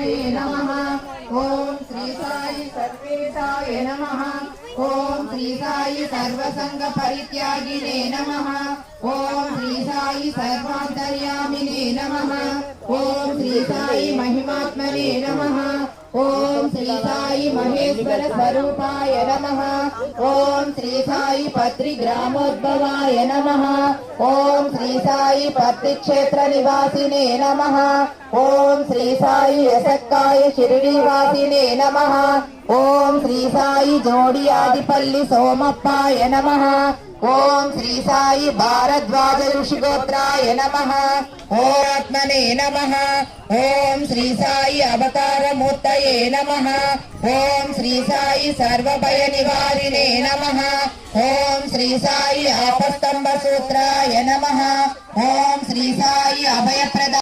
महात्मने नमः। ओम श्री साई सर्वेशाय नमः। ओम श्री साई सर्वसंग परित्यागिने नमः। ओम श्री साई सर्वान्तर्यामिने नमः। ओम श्री साई महिमात्मने नमः। ओम श्री साई महेश्वर स्वरूपाय नमः। ओम श्री साई पत्रि ग्रामोद्भवाय नमः। ओम श्री साई पत्रि क्षेत्र निवासिने नमः। ओम श्री साई यसक्काय शिरडीवासिने नमः। ओम श्री साई जोड़ी आदिपल्ली सोमप्पाय नमः। ओम श्री साई भारद्वाज ऋषिगोत्राय नमः। ओम आत्मने नमः। ओम श्री साई अवतार मूर्तये नमः। ओम श्री साई सर्वभय निवारिणे नमः। ओम श्री साई आपस्तंभ सूत्राय नमः। ओम श्री साई अभयप्रद